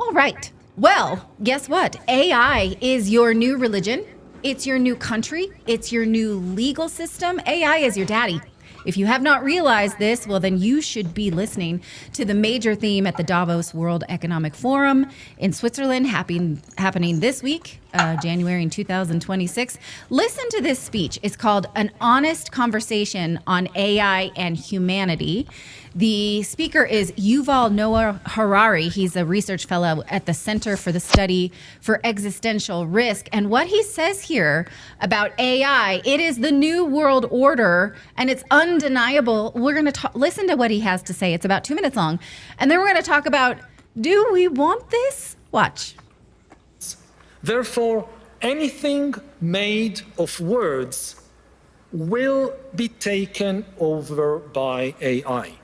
All right. Well, guess what? AI is your new religion. It's your new country. It's your new legal system. AI is your daddy. If you have not realized this, well, then you should be listening to the major theme at the Davos World Economic Forum in Switzerland happening this week, January in 2026. Listen to this speech. It's called An Honest Conversation on AI and Humanity. The speaker is Yuval Noah Harari. He's a research fellow at the Center for the Study for Existential Risk. And what he says here about AI, it is the new world order and it's undeniable. We're going to listen to what he has to say. It's about 2 minutes long. And then we're going to talk about, do we want this? Watch. Therefore, anything made of words will be taken over by AI.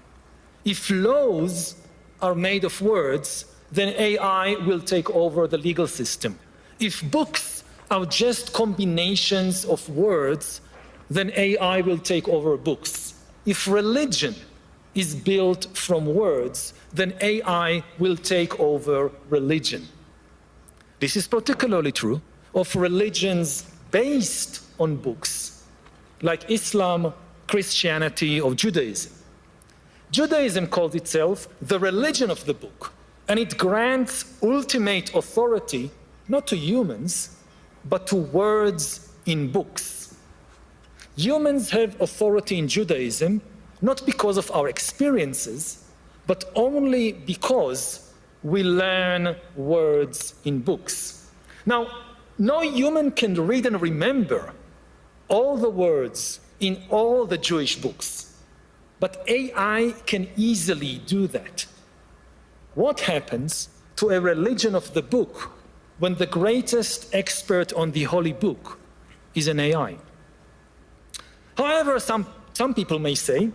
If laws are made of words, then AI will take over the legal system. If books are just combinations of words, then AI will take over books. If religion is built from words, then AI will take over religion. This is particularly true of religions based on books, like Islam, Christianity, or Judaism. Judaism calls itself the religion of the book, and it grants ultimate authority not to humans, but to words in books. Humans have authority in Judaism not because of our experiences, but only because we learn words in books. Now, no human can read and remember all the words in all the Jewish books. But AI can easily do that. What happens to a religion of the book when the greatest expert on the holy book is an AI? However, some people may say,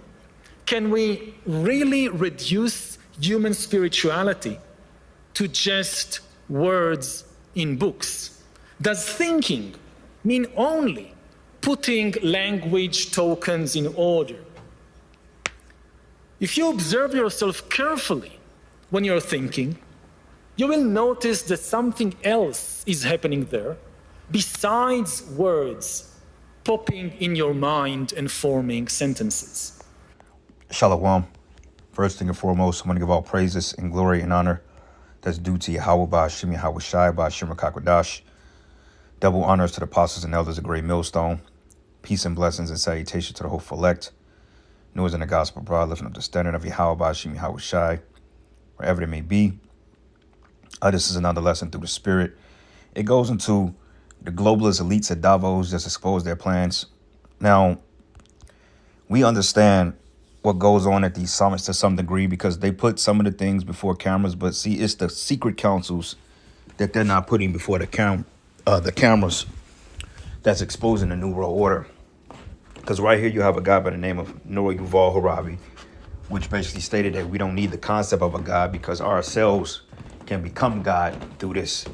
can we really reduce human spirituality to just words in books? Does thinking mean only putting language tokens in order? If you observe yourself carefully when you're thinking, you will notice that something else is happening there besides words popping in your mind and forming sentences. Shalom. First thing and foremost, I want to give all praises and glory and honor that's due to Yahweh Ba'Shem Yahweh Shai Ba'Shem Kakwadash. Double honors to the apostles and elders of Great Millstone. Peace and blessings and salutation to the whole elect. News in the gospel broad, lifting up the standard of Yahweh Ba'Shem Yahweh Shai, wherever it may be. This is another lesson through the Spirit. It goes into the globalist elites at Davos just expose their plans. Now, we understand what goes on at these summits to some degree because they put some of the things before cameras, but see, it's the secret councils that they're not putting before the cameras that's exposing the New World Order. Because right here you have a guy by the name of Noah Yuval Harari, which basically stated that we don't need the concept of a God because ourselves can become God through this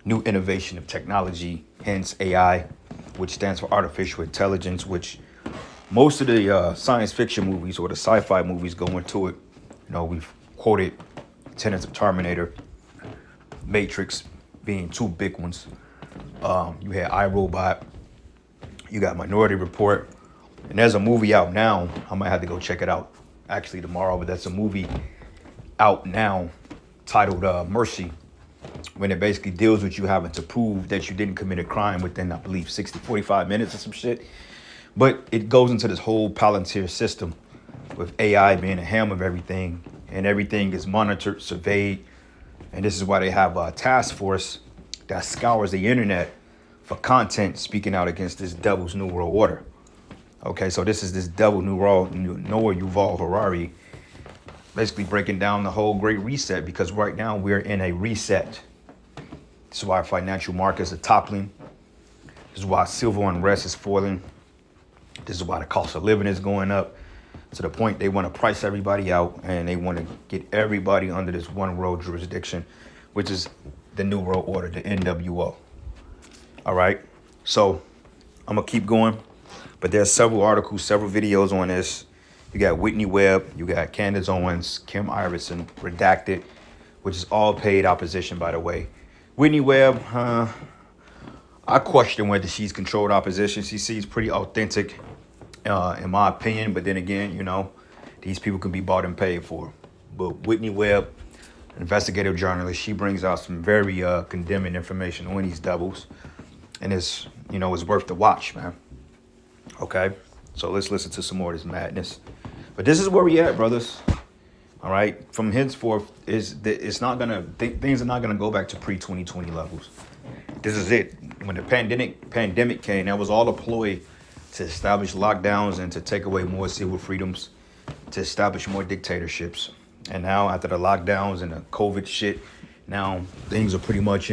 new innovation of technology, hence AI, which stands for artificial intelligence, which most of the science fiction movies or the sci-fi movies go into it. You know, we've quoted tenets of Terminator, Matrix being two big ones. You had iRobot, you got Minority Report, and there's a movie out now. I might have to go check it out actually tomorrow, but that's a movie out now titled Mercy, when it basically deals with you having to prove that you didn't commit a crime within, I believe, 45 minutes or some shit. But it goes into this whole Palantir system with AI being a helm of everything, and everything is monitored, surveyed. And this is why they have a task force that scours the internet for content speaking out against this devil's New World Order. Okay, so this is this devil Noah Yuval Harari basically breaking down the whole Great Reset, because right now we're in a reset. This is why financial markets are toppling. This is why civil unrest is falling. This is why the cost of living is going up to the point they want to price everybody out, and they want to get everybody under this one world jurisdiction, which is the New World Order, the NWO. All right, so I'm gonna keep going, but there's several articles, several videos on this. You got Whitney Webb, you got Candace Owens, Kim Iverson, Redacted, which is all paid opposition, by the way. Whitney Webb, I question whether she's controlled opposition. She seems pretty authentic, in my opinion. But then again, these people can be bought and paid for. But Whitney Webb, investigative journalist, she brings out some very condemning information on these devils, and it's worth the watch, man. Okay, so let's listen to some more of this madness. But this is where we at, brothers. All right, from henceforth, things are not gonna go back to pre-2020 levels. This is it. When the pandemic came, that was all a ploy to establish lockdowns and to take away more civil freedoms, to establish more dictatorships. And now, after the lockdowns and the COVID shit, now things are pretty much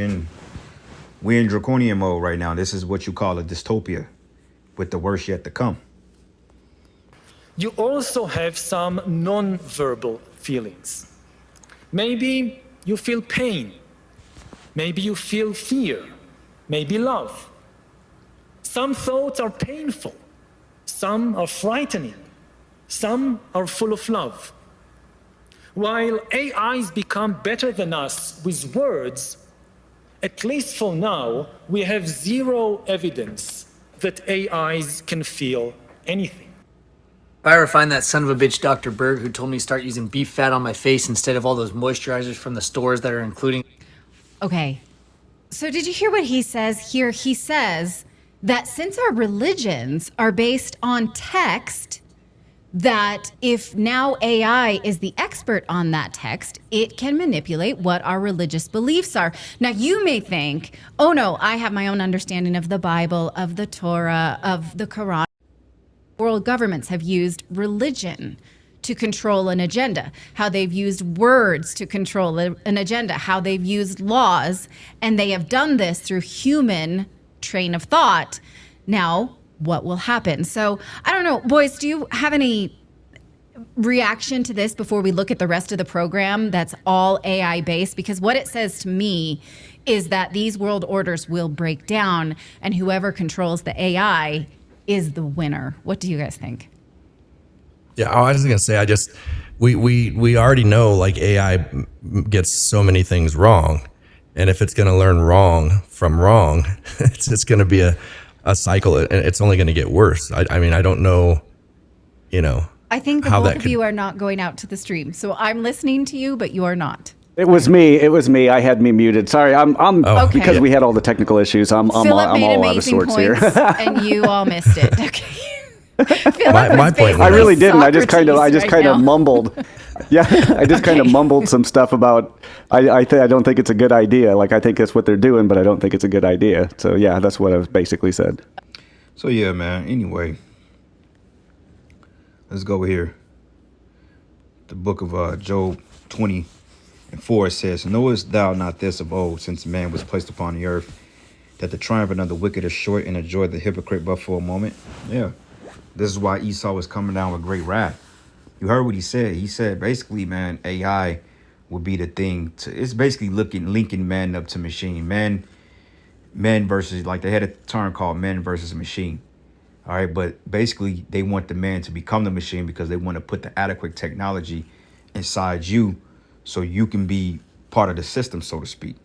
we're in draconian mode right now. This is what you call a dystopia, with the worst yet to come. You also have some non-verbal feelings. Maybe you feel pain. Maybe you feel fear. Maybe love. Some thoughts are painful. Some are frightening. Some are full of love. While AIs become better than us with words, at least for now, we have zero evidence that AIs can feel anything. If I ever find that son of a bitch Dr. Berg who told me to start using beef fat on my face instead of all those moisturizers from the stores that are including... Okay, so did you hear what he says here? He says that since our religions are based on text, that if now AI is the expert on that text, it can manipulate what our religious beliefs are. Now, you may think, oh no, I have my own understanding of the Bible, of the Torah, of the Quran. World governments have used religion to control an agenda, how they've used words to control an agenda, how they've used laws, and they have done this through human train of thought. Now, what will happen? So I don't know, boys, do you have any reaction to this before we look at the rest of the program that's all AI based? Because what it says to me is that these world orders will break down and whoever controls the AI is the winner. What do you guys think? Yeah, I was gonna say, we already know like AI gets so many things wrong, and if it's gonna learn wrong from wrong, it's gonna be a cycle, and it's only going to get worse. I mean, I don't know, I think that both of you are not going out to the stream. So I'm listening to you, but you are not. It was me. I had me muted. Sorry, I'm Okay. because we had all the technical issues. I'm Philip made all out of amazing sorts here. points, and you all missed it. Okay. My point I really didn't. I just kind of now. mumbled. Yeah, I just kind of mumbled some stuff about. I don't think it's a good idea. Like I think that's what they're doing, but I don't think it's a good idea. So yeah, that's what I basically said. So yeah, man. Anyway, let's go over here. The book of Job 20:4 says, "Knowest thou not this of old, since man was placed upon the earth, that the triumph of the wicked is short, and the joy of the hypocrite but for a moment?" Yeah. This is why Esau was coming down with great wrath. You heard what he said. He said basically, man, AI would be the thing it's basically linking man up to machine. Man versus, like they had a term called man versus machine. All right, but basically they want the man to become the machine because they want to put the adequate technology inside you so you can be part of the system, so to speak.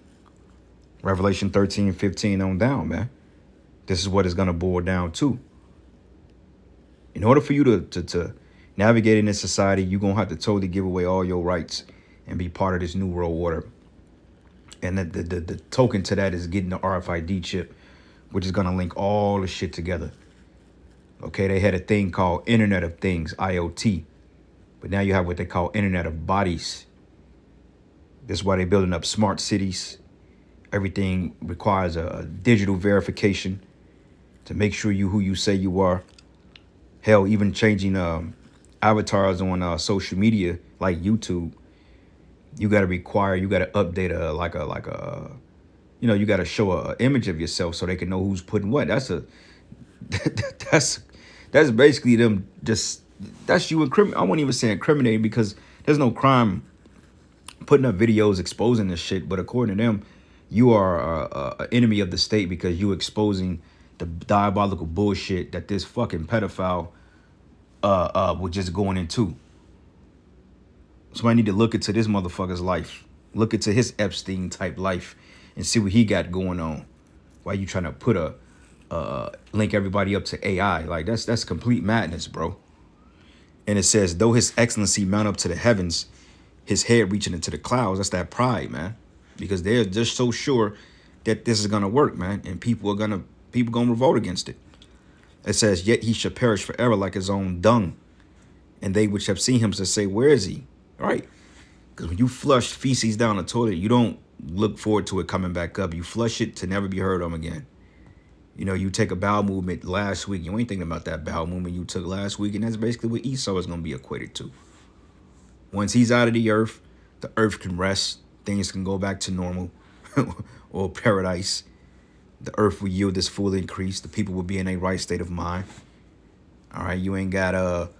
Revelation 13:15 on down, man. This is what it's going to boil down to. In order for you to navigate in this society, you're going to have to totally give away all your rights and be part of this new world order. And the token to that is getting the RFID chip, which is going to link all the shit together. Okay, they had a thing called Internet of Things, IoT. But now you have what they call Internet of Bodies. This is why they're building up smart cities. Everything requires a digital verification to make sure you who you say you are. Hell, even changing avatars on social media like YouTube, you got to update you got to show a image of yourself so they can know who's putting what. That's basically them that's you I won't even say incriminating because there's no crime putting up videos exposing this shit. But according to them, you are an enemy of the state because you exposing the diabolical bullshit that this fucking pedophile was just going into. So I need to look into this motherfucker's life. Look into his Epstein type life and see what he got going on. Why you trying to put link everybody up to AI? Like that's complete madness, bro. And it says, though his excellency mount up to the heavens, his head reaching into the clouds. That's that pride, man. Because they're just so sure that this is gonna work, man, and people gonna revolt against it. It says, yet he shall perish forever like his own dung, and they which have seen him shall say, where is he? Right? Because when you flush feces down the toilet, you don't look forward to it coming back up. You flush it to never be heard of again. You know, you take a bowel movement last week, you ain't thinking about that bowel movement you took last week, and that's basically what Esau is gonna be equated to. Once he's out of the earth can rest, things can go back to normal or paradise. The earth will yield this full increase. The people will be in a right state of mind. All right, you ain't got a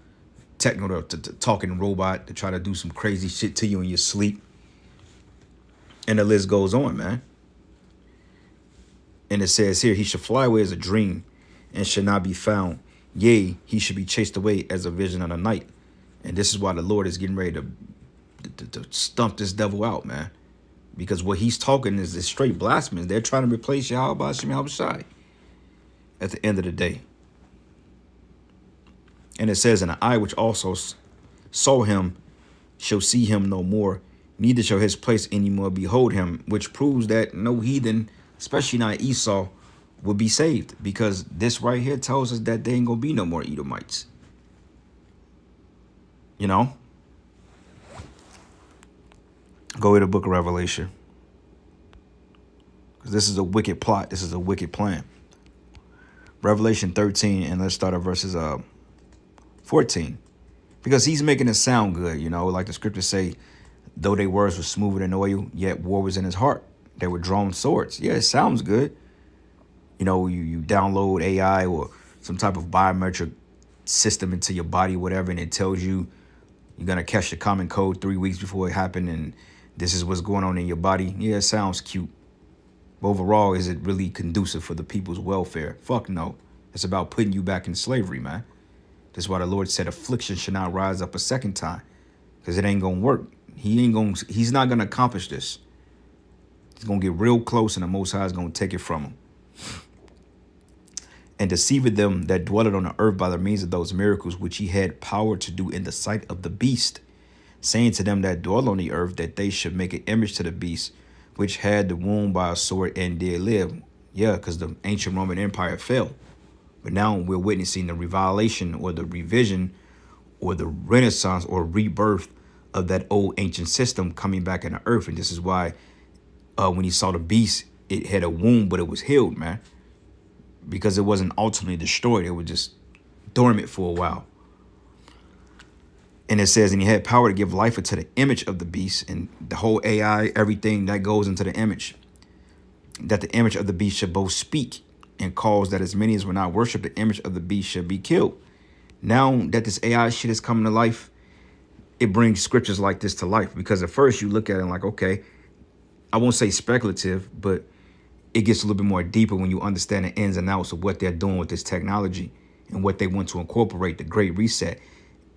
talking robot to try to do some crazy shit to you in your sleep. And the list goes on, man. And it says here, he shall fly away as a dream and shall not be found. Yea, he should be chased away as a vision of the night. And this is why the Lord is getting ready to stump this devil out, man. Because what he's talking is straight blasphemous. They're trying to replace Yahweh Shai at the end of the day. And it says, and the eye which also saw him shall see him no more, neither shall his place any more behold him, which proves that no heathen, especially not Esau, will be saved. Because this right here tells us that there ain't going to be no more Edomites. You know? Go to the book of Revelation. Because this is a wicked plot. This is a wicked plan. Revelation 13, and let's start at verses 14. Because he's making it sound good, you know, like the scriptures say, though their words were smoother than oil, yet war was in his heart. They were drawn swords. Yeah, it sounds good. You know, you download AI or some type of biometric system into your body, whatever, and it tells you you're going to catch the common cold 3 weeks before it happened, and this is what's going on in your body. Yeah, it sounds cute. But overall, is it really conducive for the people's welfare? Fuck no. It's about putting you back in slavery, man. That's why the Lord said affliction should not rise up a second time, because it ain't going to work. He's not going to accomplish this. He's going to get real close, and the Most High is going to take it from him. And deceived them that dwelled on the earth by the means of those miracles which he had power to do in the sight of the beast, saying to them that dwell on the earth that they should make an image to the beast, which had the wound by a sword and did live. Yeah, because the ancient Roman Empire fell. But now we're witnessing the revivalation or the revision or the renaissance or rebirth of that old ancient system coming back in the earth. And this is why when he saw the beast, it had a wound, but it was healed, man. Because it wasn't ultimately destroyed. It was just dormant for a while. And it says, and he had power to give life unto the image of the beast, and the whole AI, everything that goes into the image, that the image of the beast should both speak and cause that as many as will not worship the image of the beast should be killed. Now that this AI shit is coming to life, it brings scriptures like this to life. Because at first you look at it like, okay, I won't say speculative, but it gets a little bit more deeper when you understand the ins and outs of what they're doing with this technology and what they want to incorporate, the Great Reset.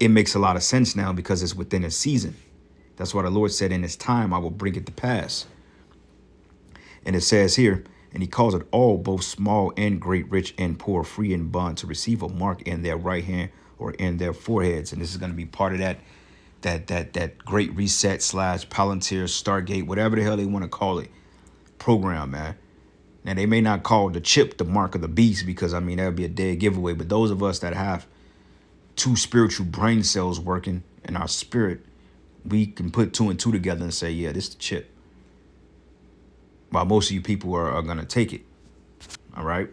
It makes a lot of sense now because it's within a season. That's why the Lord said, in his time, I will bring it to pass. And it says here, and he calls it all, both small and great, rich and poor, free and bond, to receive a mark in their right hand or in their foreheads. And this is going to be part of that Great Reset / Palantir, Stargate, whatever the hell they want to call it, program, man. Now, they may not call the chip the mark of the beast because, I mean, that would be a dead giveaway. But those of us that have two spiritual brain cells working in our spirit, we can put 2 and 2 together and say, yeah, this is the chip. While most of you people are going to take it. All right.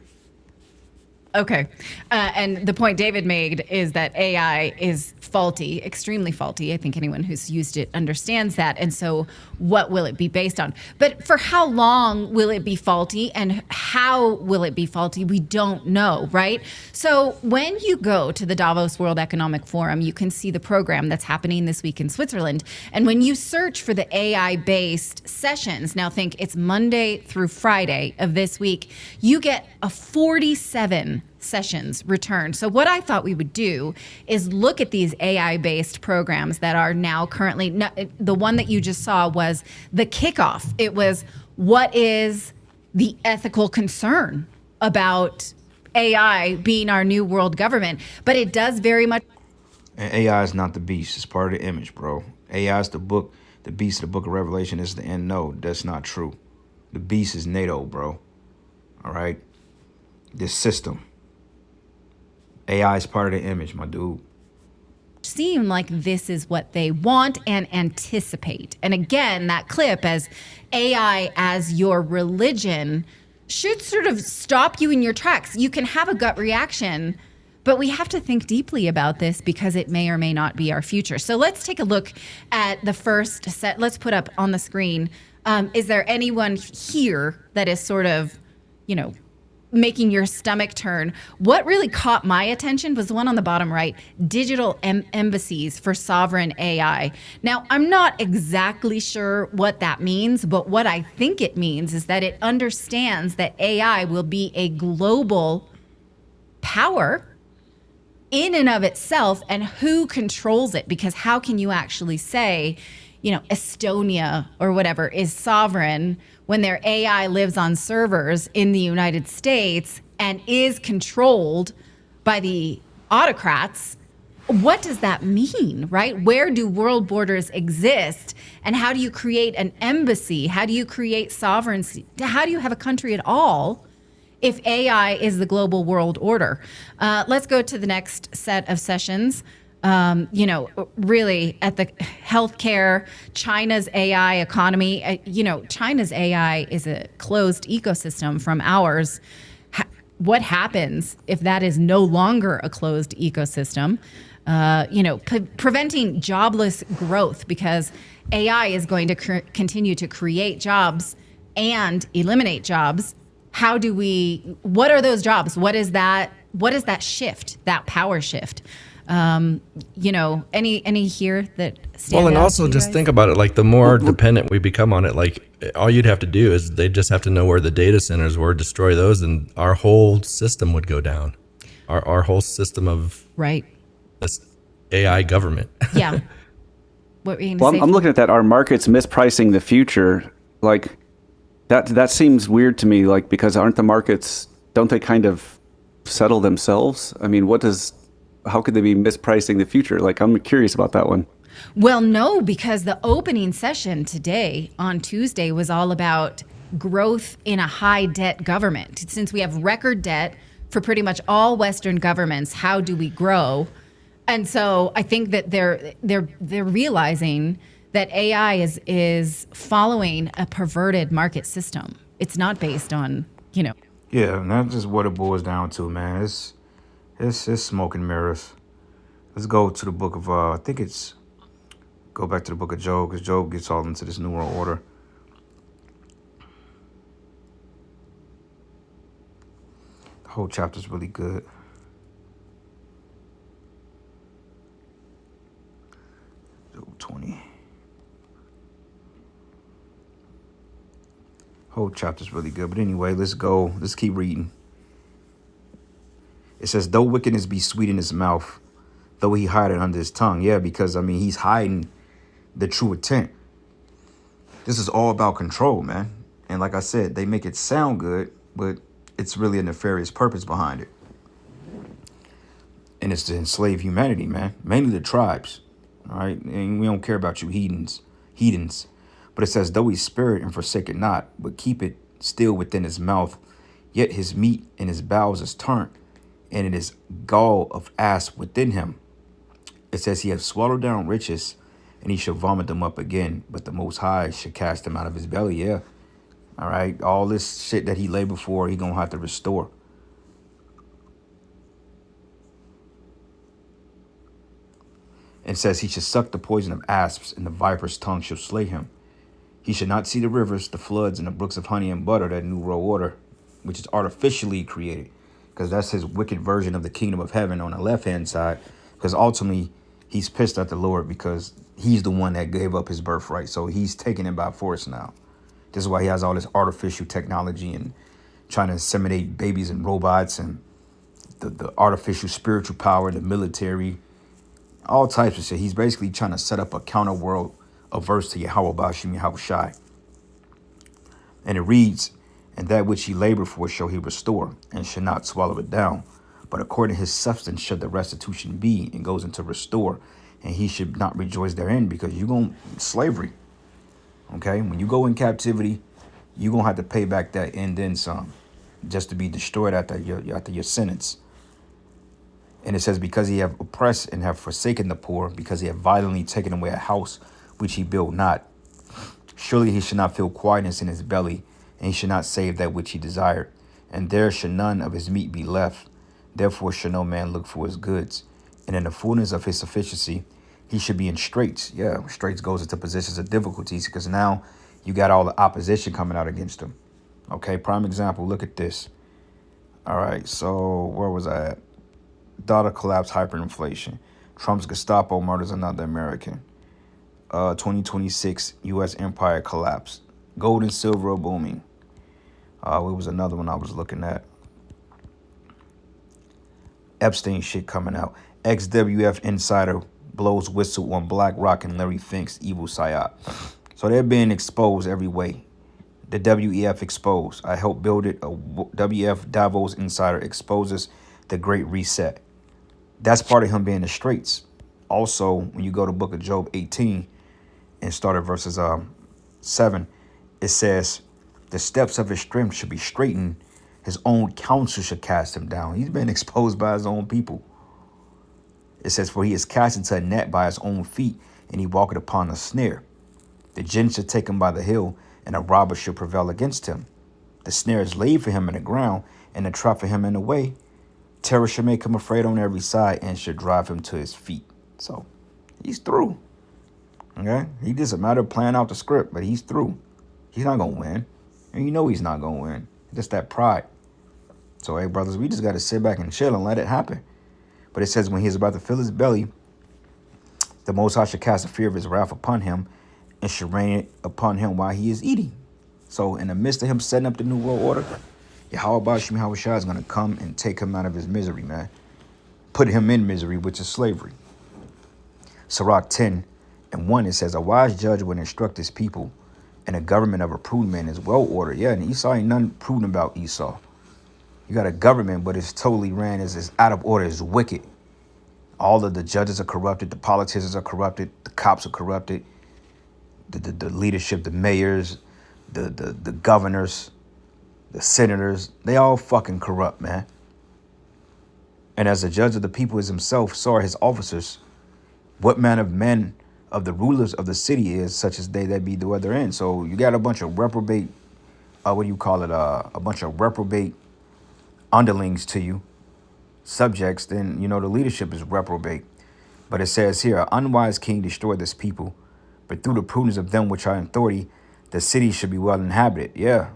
Okay. And the point David made is that AI is faulty, extremely faulty. I think anyone who's used it understands that. And so what will it be based on? But for how long will it be faulty and how will it be faulty? We don't know, right? So when you go to the Davos World Economic Forum, you can see the program that's happening this week in Switzerland. And when you search for the AI-based sessions, now think it's Monday through Friday of this week, you get a 47 sessions return. So what I thought we would do is look at these AI-based programs that are now currently, the one that you just saw was the kickoff. It was, what is the ethical concern about AI being our new world government? But it does very much. And AI is not the beast. It's part of the image, bro. AI is the book. The beast of the book of Revelation is the end. No, that's not true. The beast is NATO, bro. All right? This system. AI is part of the image, my dude. Seem like this is what they want and anticipate. And again, that clip as AI as your religion should sort of stop you in your tracks. You can have a gut reaction, but we have to think deeply about this because it may or may not be our future. So let's take a look at the first set. Let's put up on the screen. Is there anyone here that is sort of, making your stomach turn? What really caught my attention was the one on the bottom right, digital embassies for sovereign AI. Now, I'm not exactly sure what that means, but what I think it means is that it understands that AI will be a global power in and of itself, and who controls it? Because how can you actually say, Estonia or whatever is sovereign when their AI lives on servers in the United States and is controlled by the autocrats? What does that mean, right? Where do world borders exist? And how do you create an embassy? How do you create sovereignty? How do you have a country at all if AI is the global world order? Let's go to the next set of sessions. Really at the healthcare, China's AI economy. China's AI is a closed ecosystem from ours. What happens if that is no longer a closed ecosystem? Preventing jobless growth, because AI is going to continue to create jobs and eliminate jobs. What are those jobs? What is that shift, that power shift? Any here that stand Well, and out also to you just guys? think about it, like the more dependent we become on it, like all you'd have to do is they just have to know where the data centers were, destroy those, and our whole system would go down. Our whole system of Right. this AI government. Yeah. What were you going to Well, say? I'm looking at that. Our market's mispricing the future. Like that seems weird to me. Like, because aren't the markets, don't they kind of settle themselves? I mean, how could they be mispricing the future? Like, I'm curious about that one. Well, no, because the opening session today on Tuesday was all about growth in a high debt government. Since we have record debt for pretty much all Western governments, how do we grow? And so I think that they're realizing that AI is following a perverted market system. It's not based on, Yeah, and that's just what it boils down to, man. It's smoke and mirrors. Let's go to the book of, go back to the book of Job, because Job gets all into this New World Order. The whole chapter's really good. Job 20. Whole chapter's really good. But anyway, let's go. Let's keep reading. It says, though wickedness be sweet in his mouth, though he hide it under his tongue. Yeah, because, he's hiding the true intent. This is all about control, man. And like I said, they make it sound good, but it's really a nefarious purpose behind it. And it's to enslave humanity, man. Mainly the tribes, all right? And we don't care about you heathens. But it says, though he spare it and forsake it not, but keep it still within his mouth, yet his meat and his bowels is turned, and it is gall of asp within him. It says he hath swallowed down riches, and he shall vomit them up again, but the Most High shall cast them out of his belly. Yeah. All right. All this shit that he laid before, he gonna have to restore. It says he shall suck the poison of asps, and the viper's tongue shall slay him. He shall not see the rivers, the floods, and the brooks of honey and butter, that new world order, which is artificially created, because that's his wicked version of the kingdom of heaven on the left-hand side, because ultimately he's pissed at the Lord because he's the one that gave up his birthright. So he's taking it by force now. This is why he has all this artificial technology and trying to inseminate babies and robots and the artificial spiritual power, the military, all types of shit. He's basically trying to set up a counter world averse to Yahweh Bashim Yahweh Shai. And it reads, and that which he labored for shall he restore, and shall not swallow it down. But according to his substance should the restitution be, and goes into restore, and he should not rejoice therein, because you're going slavery. Okay, when you go in captivity, you're gonna have to pay back that and then some, just to be destroyed after your sentence. And it says, because he have oppressed and have forsaken the poor, because he have violently taken away a house which he built not. Surely he should not feel quietness in his belly, and he should not save that which he desired. And there should none of his meat be left. Therefore should no man look for his goods. And in the fullness of his sufficiency, he should be in straits. Yeah, straits goes into positions of difficulties, because now you got all the opposition coming out against him. Okay, prime example, look at this. All right, so where was I at? Dollar collapse, hyperinflation. Trump's Gestapo murders another American. 2026 U.S. empire collapse. Gold and silver are booming. What was another one I was looking at? Epstein shit coming out. XWF insider blows whistle on BlackRock and Larry Fink's evil psyop. So they're being exposed every way. The WEF exposed. I helped build it. A WF Davos insider exposes the Great Reset. That's part of him being in the straits. Also, when you go to Book of Job 18 and start at verses 7, it says, the steps of his strength should be straightened. His own counsel should cast him down. He's been exposed by his own people. It says, for he is cast into a net by his own feet, and he walketh upon a snare. The gin should take him by the heel, and a robber should prevail against him. The snare is laid for him in the ground, and the trap for him in the way. Terror should make him afraid on every side, and should drive him to his feet. So, he's through. Okay? He just a matter of playing out the script, but he's through. He's not going to win. And you know he's not going to win. Just that pride. So, hey, brothers, we just got to sit back and chill and let it happen. But it says, when he is about to fill his belly, the Most High should cast the fear of his wrath upon him, and should rain it upon him while he is eating. So in the midst of him setting up the new world order, Yahweh Bashim Yahweh Shai is going to come and take him out of his misery, man. Put him in misery, which is slavery. Sirach 10:1, it says, a wise judge would instruct his people, and a government of a prudent man is well ordered. Yeah, and Esau ain't nothing prudent about Esau. You got a government, but it's totally ran, is out of order, is wicked. All of the judges are corrupted, the politicians are corrupted, the cops are corrupted. The leadership, the mayors, the governors, the senators, they all fucking corrupt, man. And as the judge of the people is himself, so are his officers. What man of men of the rulers of the city is such as they that be the other end. So you got a bunch of reprobate, a bunch of reprobate underlings to you, subjects, then, you know, the leadership is reprobate. But it says here, an unwise king destroyed this people, but through the prudence of them which are in authority, the city should be well inhabited. Yeah.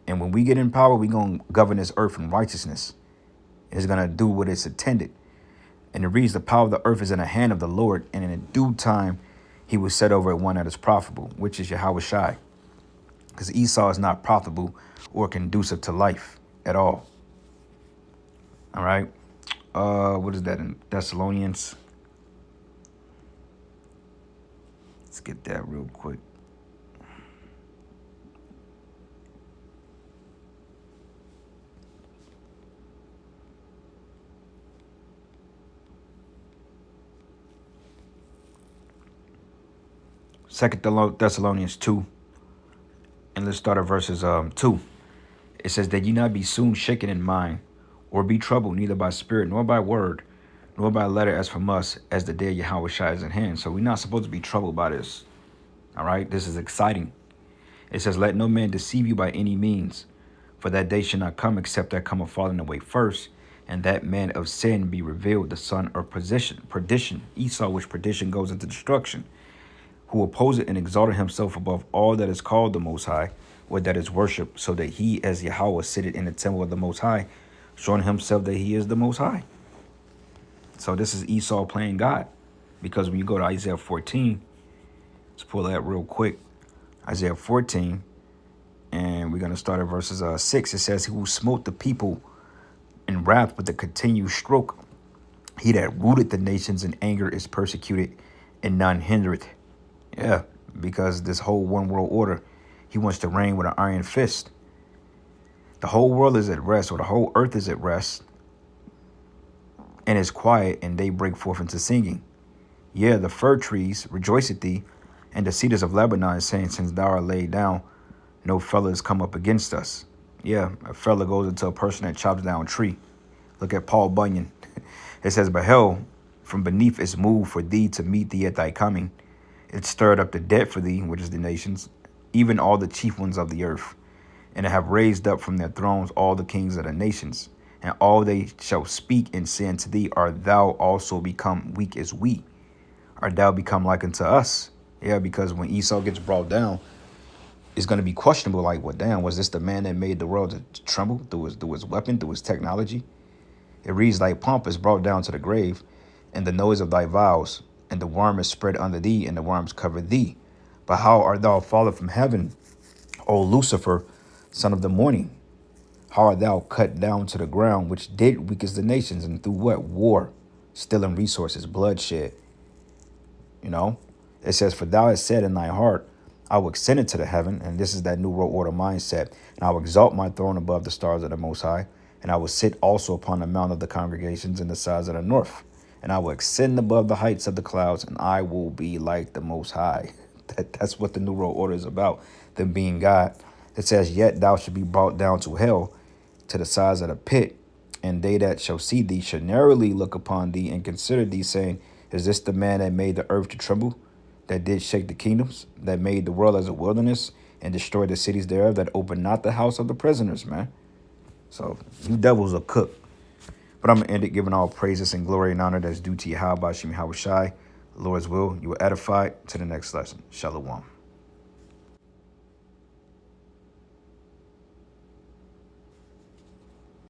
And when we get in power, we're going to govern this earth in righteousness. It's going to do what it's intended. And it reads, the power of the earth is in the hand of the Lord, and in a due time he will set over it one that is profitable, which is Yahweh Shai. Because Esau is not profitable or conducive to life at all. All right. What is that in Thessalonians? Let's get that real quick. Second Thessalonians 2. And let's start at verses 2. It says that ye not be soon shaken in mind, or be troubled neither by spirit, nor by word, nor by letter as from us, as the day of Yahweh Shai is at hand. So we're not supposed to be troubled by this. All right, this is exciting. It says, let no man deceive you by any means, for that day shall not come except there come a falling away first, and that man of sin be revealed, the son of perdition, Esau, which perdition goes into destruction, who opposeth and exalted himself above all that is called the Most High, or that is worshipped, so that he as Yahweh sitteth in the temple of the Most High, showing himself that he is the Most High. So this is Esau playing God, because when you go to Isaiah 14, let's pull that real quick. Isaiah 14, and we're going to start at verses 6. It says, he will smote the people in wrath with a continued stroke. He that rooted the nations in anger is persecuted, and none hindereth. Yeah, because this whole one world order, he wants to reign with an iron fist. The whole world is at rest, or the whole earth is at rest, and is quiet, and they break forth into singing. Yeah, the fir trees rejoice at thee, and the cedars of Lebanon, saying, since thou art laid down, no fella has come up against us. Yeah, a fella goes into a person that chops down a tree. Look at Paul Bunyan. It says, but hell from beneath is moved for thee to meet thee at thy coming. It stirred up the dead for thee, which is the nations, even all the chief ones of the earth. And it have raised up from their thrones all the kings of the nations. And all they shall speak and say unto thee, art thou also become weak as we? Art thou become like unto us? Yeah, because when Esau gets brought down, it's going to be questionable, like, well, damn, was this the man that made the world to tremble through his weapon, through his technology? It reads, thy pomp is brought down to the grave, and the noise of thy vows, and the worm is spread under thee, and the worms cover thee. But how art thou fallen from heaven, O Lucifer, son of the morning? How art thou cut down to the ground, which did weakest the nations, and through what? War, stealing resources, bloodshed. You know, it says, for thou hast said in thy heart, I will ascend into the heaven, and this is that new world order mindset, and I will exalt my throne above the stars of the Most High, and I will sit also upon the mount of the congregations in the sides of the north, and I will ascend above the heights of the clouds, and I will be like the Most High. That's what the new world order is about, them being God. It says, yet thou shalt be brought down to hell, to the sides of the pit, and they that shall see thee shall narrowly look upon thee and consider thee, saying, is this the man that made the earth to tremble, that did shake the kingdoms, that made the world as a wilderness, and destroyed the cities thereof, that opened not the house of the prisoners, man? So you devils are cooked. But I'm going to end it giving all praises and glory and honor that's due to Yahweh Shem Yahweh Shai. Lord's will, you will edify. To the next lesson. Shalom.